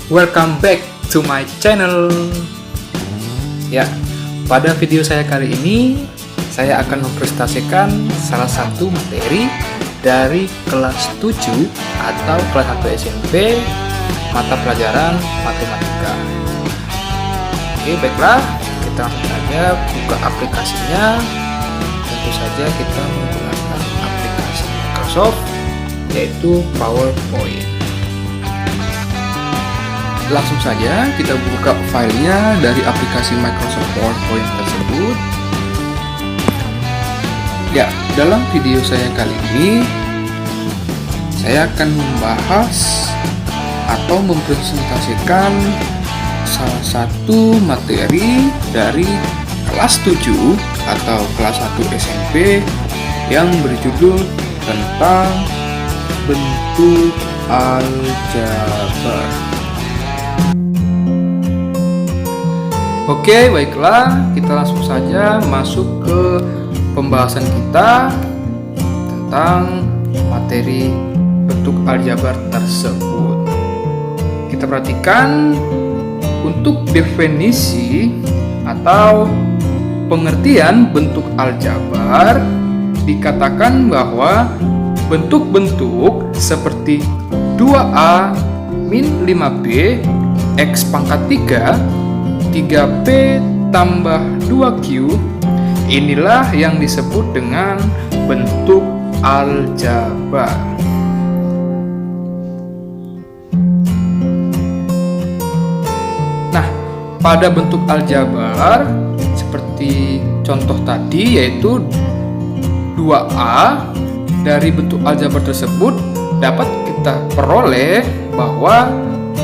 welcome back to my channel. Ya, pada video saya kali ini saya akan mempresentasikan salah satu materi dari kelas 7 atau kelas 1 SMP mata pelajaran matematika. Oke, baiklah, kita langsung saja buka aplikasinya. Tentu saja kita menggunakan aplikasi Microsoft, yaitu PowerPoint. Langsung saja kita buka filenya dari aplikasi Microsoft PowerPoint tersebut. Ya, dalam video saya kali ini saya akan membahas atau mempresentasikan salah satu materi dari kelas 7 atau kelas 1 SMP yang berjudul tentang bentuk aljabar. Oke, baiklah, kita langsung saja masuk ke pembahasan kita tentang materi bentuk aljabar tersebut. Kita perhatikan untuk definisi atau pengertian bentuk aljabar, dikatakan bahwa bentuk-bentuk seperti 2A min 5B X pangkat 3 3P tambah 2Q, inilah yang disebut dengan bentuk aljabar. Nah, pada bentuk aljabar seperti contoh tadi, yaitu 2A, dari bentuk aljabar tersebut dapat kita peroleh bahwa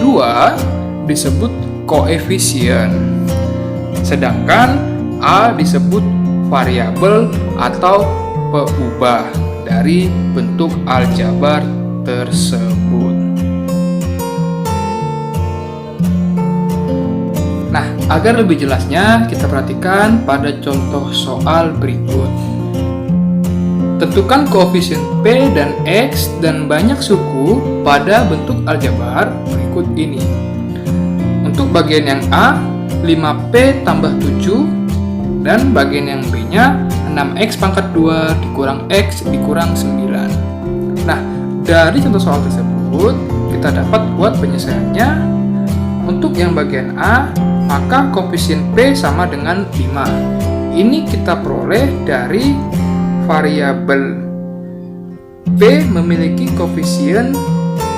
2 disebut koefisien, sedangkan A disebut variabel atau peubah dari bentuk aljabar tersebut. Nah, agar lebih jelasnya kita perhatikan pada contoh soal berikut. Tentukan koefisien P dan X dan banyak suku pada bentuk aljabar berikut ini. Untuk bagian yang A, 5P tambah 7, dan bagian yang B-nya 6X pangkat 2 dikurang X dikurang 9. Nah, dari contoh soal tersebut, kita dapat buat penyelesaiannya. Untuk yang bagian A, maka koefisien P sama dengan 5. Ini kita peroleh dari variabel P memiliki koefisien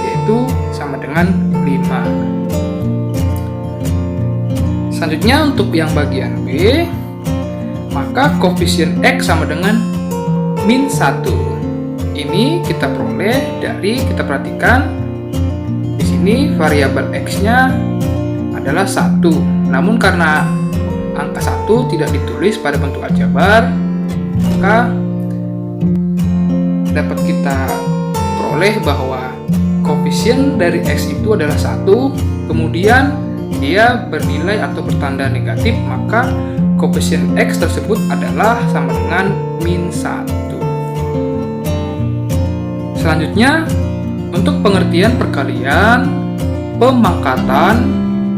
yaitu sama dengan 5. Selanjutnya untuk yang bagian B, maka koefisien X sama dengan min 1. Ini kita peroleh dari, kita perhatikan di sini variabel X-nya adalah 1. Namun karena angka 1 tidak ditulis pada bentuk aljabar, maka dapat kita peroleh bahwa koefisien dari X itu adalah 1, kemudian dia bernilai atau bertanda negatif, maka koefisien X tersebut adalah sama dengan min 1. Selanjutnya, untuk pengertian perkalian, pemangkatan,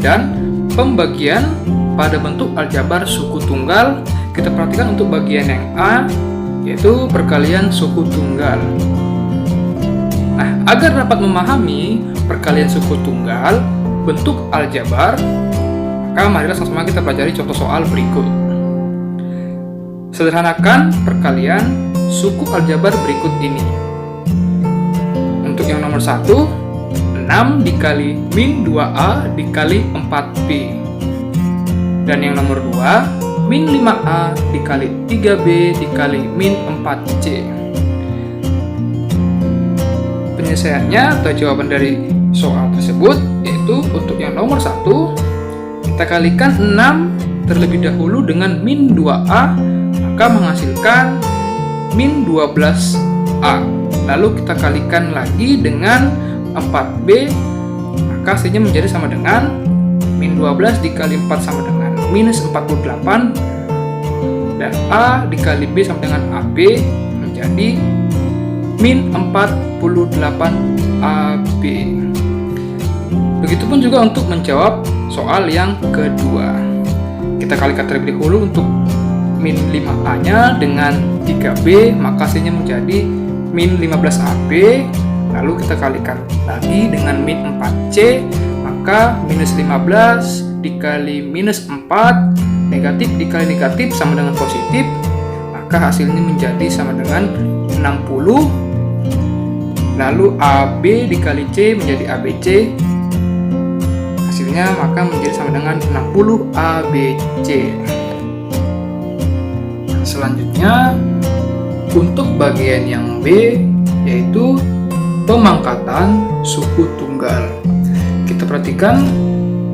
dan pembagian pada bentuk aljabar suku tunggal, kita perhatikan untuk bagian yang A, yaitu perkalian suku tunggal. Nah, agar dapat memahami perkalian suku tunggal bentuk aljabar, maka marilah sama-sama kita pelajari contoh soal berikut. Sederhanakan perkalian suku aljabar berikut ini. Untuk yang nomor 1, 6 dikali min 2A dikali 4B. Dan yang nomor 2, min 5A dikali 3B dikali min 4C. Penyelesaiannya atau jawaban dari soal tersebut yaitu untuk yang nomor 1, kita kalikan 6 terlebih dahulu dengan min 2A, maka menghasilkan min 12A. Lalu kita kalikan lagi dengan 4B, maka hasilnya menjadi sama dengan min 12 dikali 4 sama dengan minus 48, dan A dikali B sama dengan AB menjadi min 48 AB. Begitupun juga untuk menjawab soal yang kedua. Kita kalikan terlebih dahulu untuk min 5A-nya dengan 3B, maka hasilnya menjadi min 15AB. Lalu kita kalikan lagi dengan min 4C, maka minus 15 dikali minus 4, negatif dikali negatif sama dengan positif, maka hasilnya menjadi sama dengan 60. Lalu AB dikali C menjadi ABC, hasilnya maka menjadi sama dengan 60 ABC. Selanjutnya untuk bagian yang B, yaitu pemangkatan suku tunggal. Kita perhatikan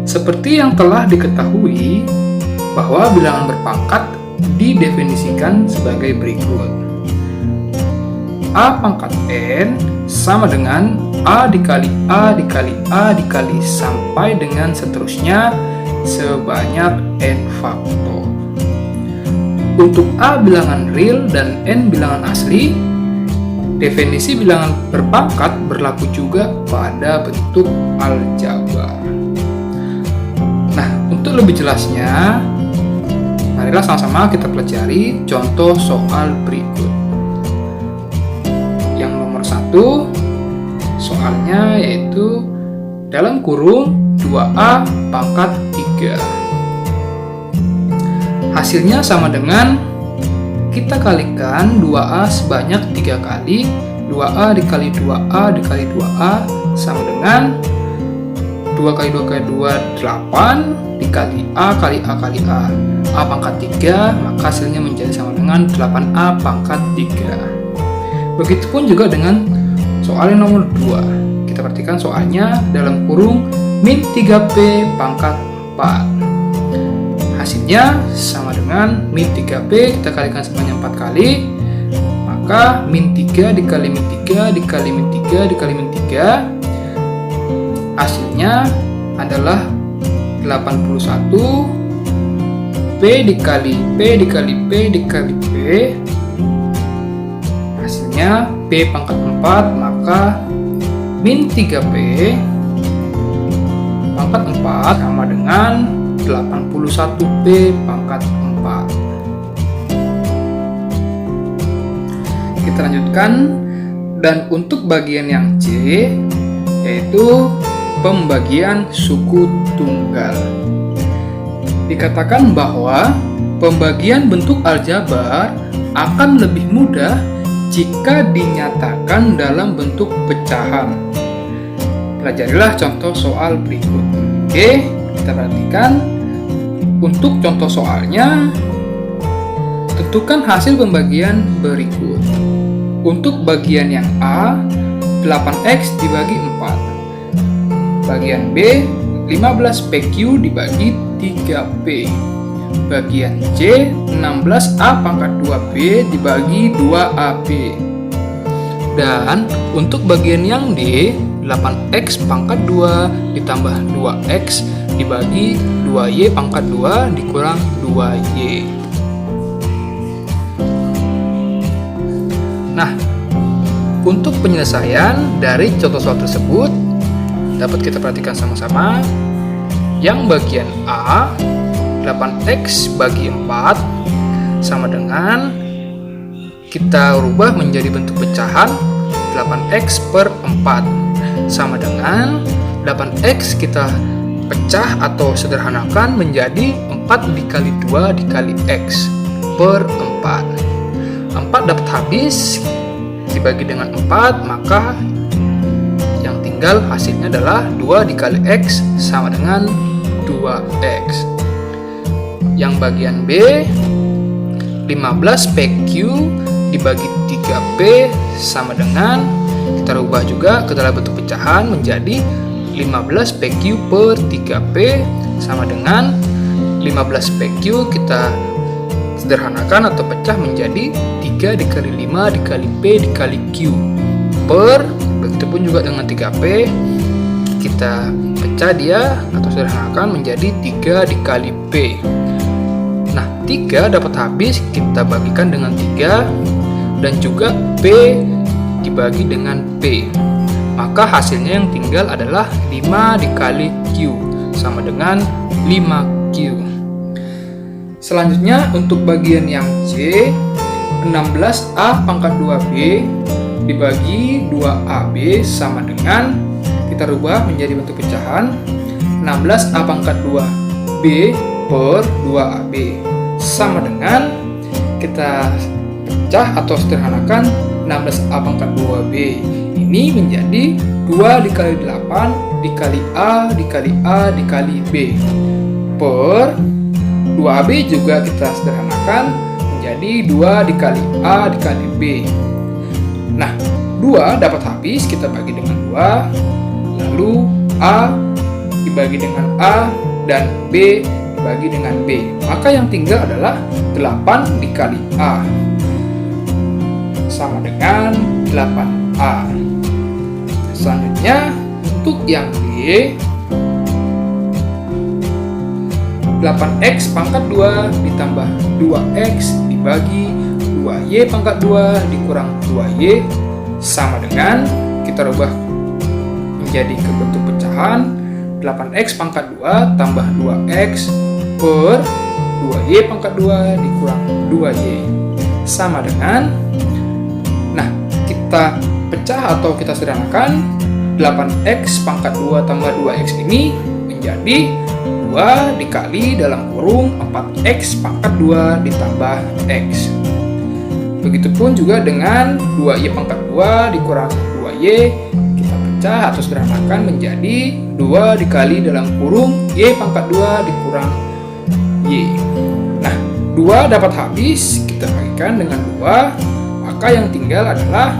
seperti yang telah diketahui bahwa bilangan berpangkat didefinisikan sebagai berikut. A pangkat N sama dengan A dikali A dikali A dikali sampai dengan seterusnya sebanyak N faktor. Untuk A bilangan real dan N bilangan asli, definisi bilangan berpangkat berlaku juga pada bentuk aljabar. Nah, untuk lebih jelasnya, marilah sama-sama kita pelajari contoh soal berikut. Yang nomor 1, soalnya yaitu dalam kurung 2A pangkat 3. Hasilnya sama dengan kita kalikan 2A sebanyak 3 kali, 2A dikali 2A dikali 2A sama dengan 2 kali 2 kali 2, 8 dikali A kali A kali A. A pangkat 3, maka hasilnya menjadi sama dengan 8A pangkat 3. Begitupun juga dengan soal yang nomor 2. Kita perhatikan soalnya dalam kurung min 3P pangkat 4. Hasilnya sama dengan min 3P, kita kalikan sebanyak 4 kali, maka min 3 dikali min 3 dikali min 3 dikali min 3, hasilnya adalah 81 P dikali P dikali P dikali P, hasilnya P pangkat 4, maka min 3P pangkat 4 sama dengan 81P pangkat 4. Kita lanjutkan, dan untuk bagian yang C, yaitu pembagian suku tunggal. Dikatakan bahwa pembagian bentuk aljabar akan lebih mudah jika dinyatakan dalam bentuk pecahan. Pelajarilah contoh soal berikut. Oke, kita perhatikan. Untuk contoh soalnya, tentukan hasil pembagian berikut. Untuk bagian yang A, 8X dibagi 4. Bagian B, 15PQ dibagi 3P. Bagian C, 16A pangkat 2B dibagi 2AB. Dan untuk bagian yang D, 8X pangkat 2 ditambah 2X dibagi 2Y pangkat 2 dikurang 2Y. Nah, untuk penyelesaian dari contoh soal tersebut dapat kita perhatikan sama-sama. Yang bagian A, 8X bagi 4 sama dengan kita rubah menjadi bentuk pecahan 8X per 4 sama dengan 8X kita pecah atau sederhanakan menjadi 4 dikali 2 dikali X per 4. 4 dapat habis dibagi dengan 4, maka yang tinggal hasilnya adalah 2 dikali X sama dengan 2X. Yang bagian B, 15PQ dibagi 3P sama dengan, kita rubah juga ke dalam bentuk pecahan menjadi 15PQ per 3P sama dengan 15PQ kita sederhanakan atau pecah menjadi 3 dikali 5 dikali P dikali Q per, begitupun juga dengan 3P kita pecah dia atau sederhanakan menjadi 3 dikali P. Nah, 3 dapat habis kita bagikan dengan 3 dan juga P dibagi dengan P. Maka maka hasilnya yang tinggal adalah 5 dikali Q, sama dengan 5Q. Selanjutnya untuk bagian yang C, 16A pangkat 2B dibagi 2AB sama dengan, kita rubah menjadi bentuk pecahan, 16A pangkat 2B per 2AB sama dengan, kita pecah atau sederhanakan 16A pangkat 2B ini menjadi 2 dikali 8 dikali A dikali A dikali B per 2AB juga kita sederhanakan menjadi 2 dikali A dikali B. Nah, 2 dapat habis, kita bagi dengan 2, lalu A dibagi dengan A dan B dibagi dengan B. Maka yang tinggal adalah 8 dikali A sama dengan 8A. Selanjutnya untuk yang D, 8X pangkat 2 ditambah 2X dibagi 2Y pangkat 2 dikurang 2Y sama dengan, kita rubah menjadi ke bentuk pecahan, 8X pangkat 2 tambah 2X per 2Y pangkat 2 dikurang 2Y sama dengan, nah kita pecah atau kita sederhanakan, 8X pangkat 2 tambah 2X ini menjadi 2 dikali dalam kurung 4X pangkat 2 ditambah X. Begitupun juga dengan 2Y pangkat 2 dikurang 2Y, kita pecah atau sederhanakan menjadi 2 dikali dalam kurung Y pangkat 2 dikurang Y. Nah, 2 dapat habis, kita bagikan dengan 2, maka yang tinggal adalah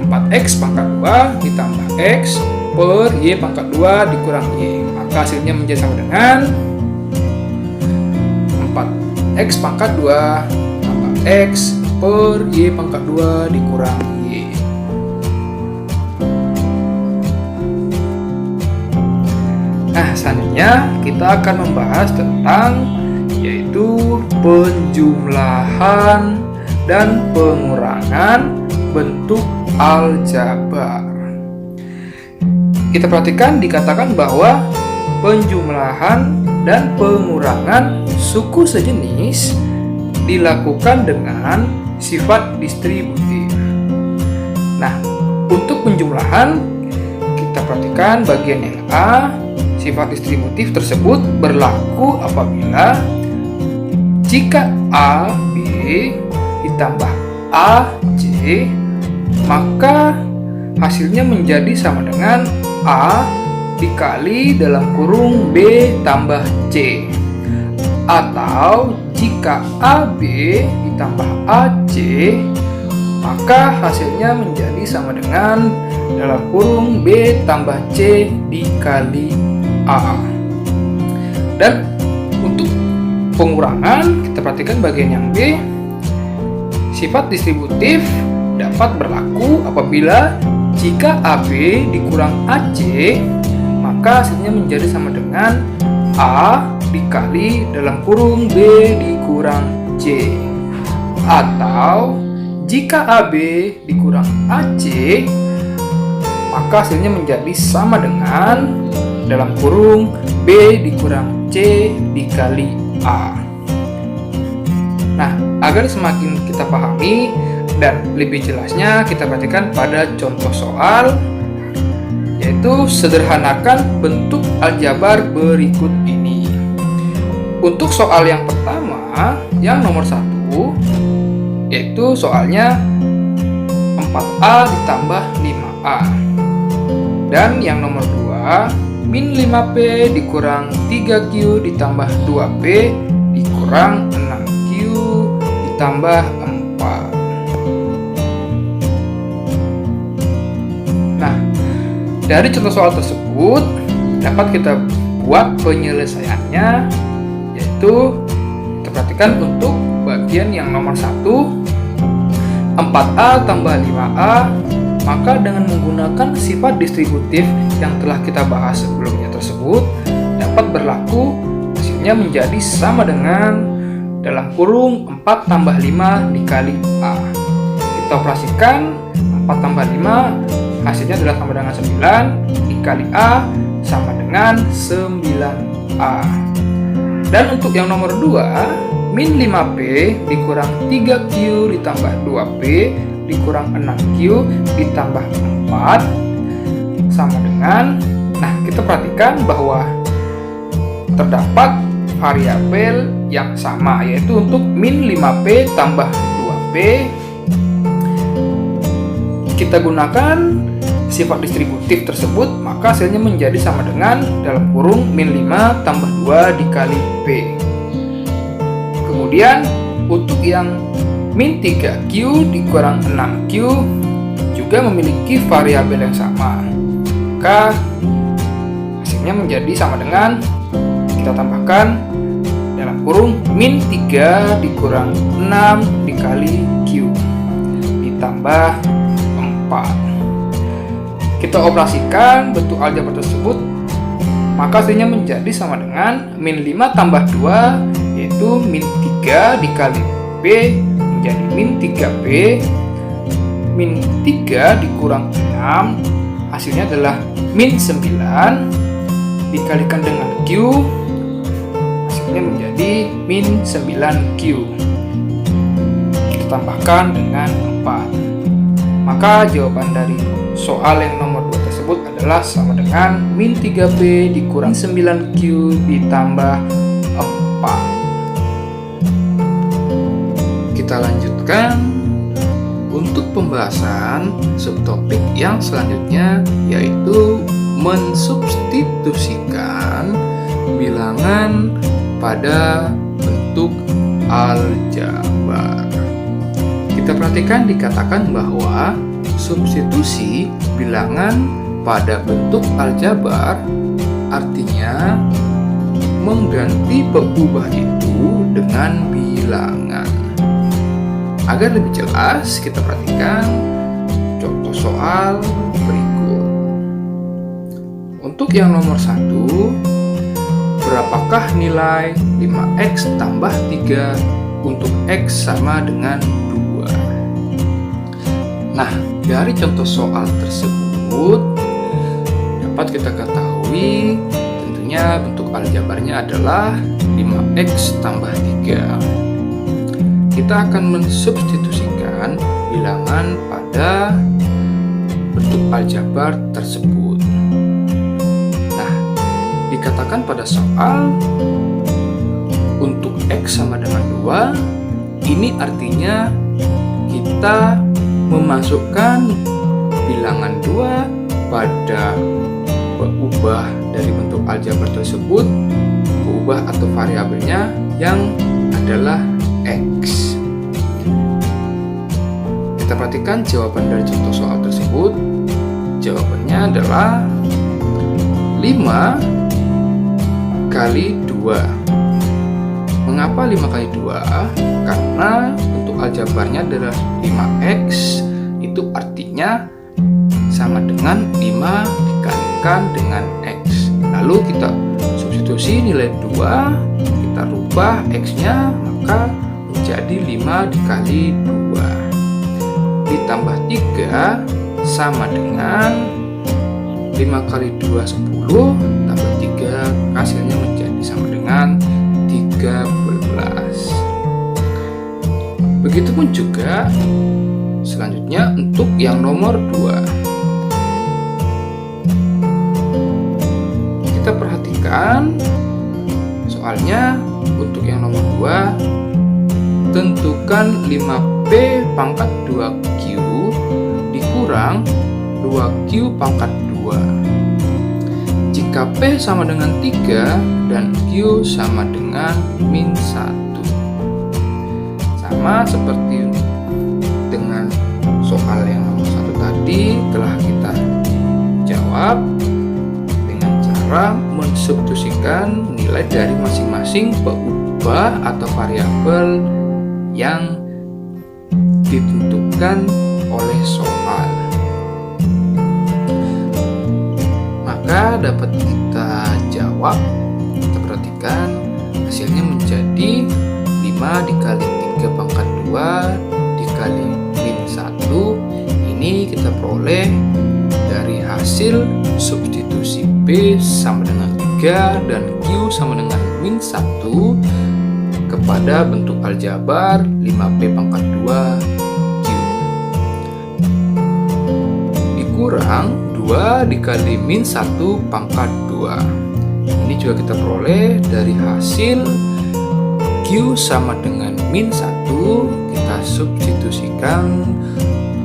4X pangkat 2 ditambah X per Y pangkat 2 dikurang Y. Maka hasilnya menjadi sama dengan 4X pangkat 2 tambah X per Y pangkat 2 dikurang Y. Nah, selanjutnya kita akan membahas tentang yaitu penjumlahan dan pengurangan bentuk aljabar. Kita perhatikan dikatakan bahwa penjumlahan dan pengurangan suku sejenis dilakukan dengan sifat distributif. Nah, untuk penjumlahan kita perhatikan bagian yang A, sifat distributif tersebut berlaku apabila jika A, B ditambah A, C, maka hasilnya menjadi sama dengan A dikali dalam kurung B tambah C. Atau jika AB ditambah AC, maka hasilnya menjadi sama dengan dalam kurung B tambah C dikali A. Dan untuk pengurangan, kita perhatikan bagian yang B, sifat distributif dapat berlaku apabila jika AB dikurang AC, maka hasilnya menjadi sama dengan A dikali dalam kurung B dikurang C. Atau jika AB dikurang AC, maka hasilnya menjadi sama dengan dalam kurung B dikurang C dikali A. Nah, agar semakin kita pahami dan lebih jelasnya, kita perhatikan pada contoh soal, yaitu sederhanakan bentuk aljabar berikut ini. Untuk soal yang pertama, yang nomor 1, yaitu soalnya 4A ditambah 5A. Dan yang nomor 2, min 5P dikurang 3Q ditambah 2P dikurang 6Q ditambah 4. Nah, dari contoh soal tersebut dapat kita buat penyelesaiannya, yaitu kita perhatikan untuk bagian yang nomor 1, 4A tambah 5A, maka dengan menggunakan sifat distributif yang telah kita bahas sebelumnya tersebut dapat berlaku, hasilnya menjadi sama dengan dalam kurung 4 tambah 5 dikali A. Kita operasikan 4 tambah 5 hasilnya adalah sama dengan 9 dikali A sama dengan 9A. Dan untuk yang nomor 2, min 5P dikurang 3Q ditambah 2P dikurang 6Q ditambah 4 sama dengan, nah kita perhatikan bahwa terdapat variabel yang sama, yaitu untuk min 5P tambah 2P kita gunakan sifat distributif tersebut, maka hasilnya menjadi sama dengan dalam kurung min 5 tambah 2 dikali P. Kemudian untuk yang min 3Q dikurang 6Q juga memiliki variabel yang sama, maka hasilnya menjadi sama dengan, kita tambahkan dalam kurung min 3 dikurang 6 dikali Q ditambah 4. Kita operasikan bentuk aljabar tersebut, maka hasilnya menjadi sama dengan min 5 tambah 2, yaitu min 3 dikali P menjadi min 3P, min 3 dikurang 6, hasilnya adalah min 9 dikalikan dengan Q, hasilnya menjadi min 9Q. Kita tambahkan dengan 4. Maka jawaban dari soal yang nomor 2 tersebut adalah sama dengan min 3P dikurang 9Q ditambah 4. Kita lanjutkan untuk pembahasan subtopik yang selanjutnya, yaitu mensubstitusikan bilangan pada bentuk aljabar. Kita perhatikan dikatakan bahwa substitusi bilangan pada bentuk aljabar artinya mengganti peubah itu dengan bilangan. Agar lebih jelas, kita perhatikan contoh soal berikut. Untuk yang nomor 1, berapakah nilai 5x tambah 3 untuk x sama dengan 2? Nah, dari contoh soal tersebut dapat kita ketahui tentunya bentuk aljabarnya adalah 5x tambah 3. Kita akan mensubstitusikan bilangan pada bentuk aljabar tersebut. Nah, dikatakan pada soal untuk x sama dengan 2, ini artinya kita memasukkan bilangan 2 pada peubah dari bentuk aljabar tersebut, peubah atau variabelnya yang adalah x. Kita perhatikan jawaban dari contoh soal tersebut. Jawabannya adalah 5 kali 2. Mengapa 5 kali 2? Karena untuk aljabarnya adalah 5x, itu artinya sama dengan 5 dikalikan dengan x. Lalu kita substitusi nilai 2, kita rubah x-nya, maka menjadi 5 dikali 2 ditambah 3 sama dengan 5 kali 2 10 tambah 3, hasilnya menjadi sama dengan 13. Begitupun juga selanjutnya untuk yang nomor 2. Kita perhatikan soalnya untuk yang nomor 2, tentukan 5P pangkat 2Q dikurang 2Q pangkat 2 jika P sama dengan 3 dan Q sama dengan min 1. Sama seperti dengan soal yang nomor 1 tadi, telah kita jawab dengan cara mensubstitusikan nilai dari masing-masing peubah atau variabel yang ditentukan oleh soal. Maka dapat kita jawab, kita perhatikan hasilnya menjadi 5 dikali 3 pangkat 2 dikali min 1. Ini kita peroleh dari hasil substitusi B sama dengan 3 dan Q sama dengan min 1 kepada bentuk aljabar 5P pangkat 2 Q. Dikurang 2 dikali min 1 pangkat 2. Ini juga kita peroleh dari hasil Q sama dengan min 1, kita substitusikan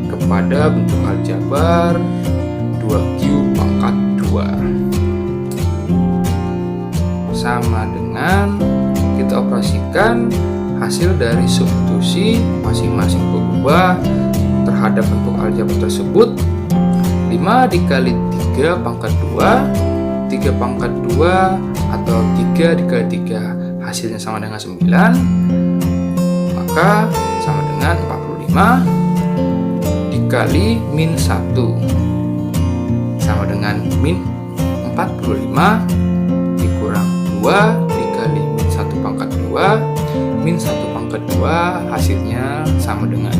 kepada bentuk aljabar 2Q pangkat 2. Sama dengan kita operasikan hasil dari substitusi masing-masing berubah terhadap bentuk aljabar tersebut. 5 dikali 3 pangkat 2, 3 pangkat 2 atau 3 dikali 3 hasilnya sama dengan 9, maka sama dengan 45 dikali min 1 sama dengan min 45 dikurang 2 dikali min 1 pangkat 2, min 1 pangkat 2 hasilnya sama dengan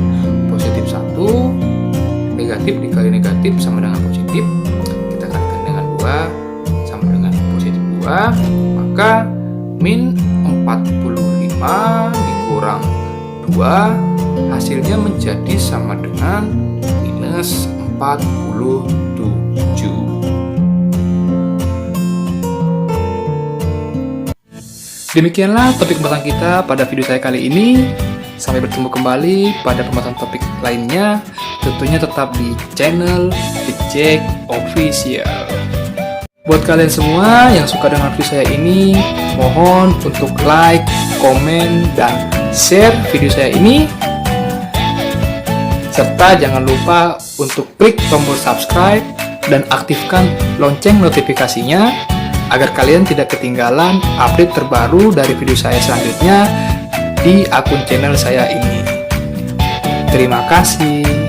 positif 1, negatif dikali negatif sama dengan positif, kita kalikan dengan 2 sama dengan positif 2, maka min 45 dikurang 2 hasilnya menjadi sama dengan minus 47. Demikianlah topik pembahasan kita pada video saya kali ini. Sampai bertemu kembali pada pembahasan topik lainnya, tentunya tetap di channel Jack Official. Buat kalian semua yang suka dengan video saya ini, mohon untuk like, komen, dan share video saya ini. Serta jangan lupa untuk klik tombol subscribe dan aktifkan lonceng notifikasinya agar kalian tidak ketinggalan update terbaru dari video saya selanjutnya di akun channel saya ini. Terima kasih.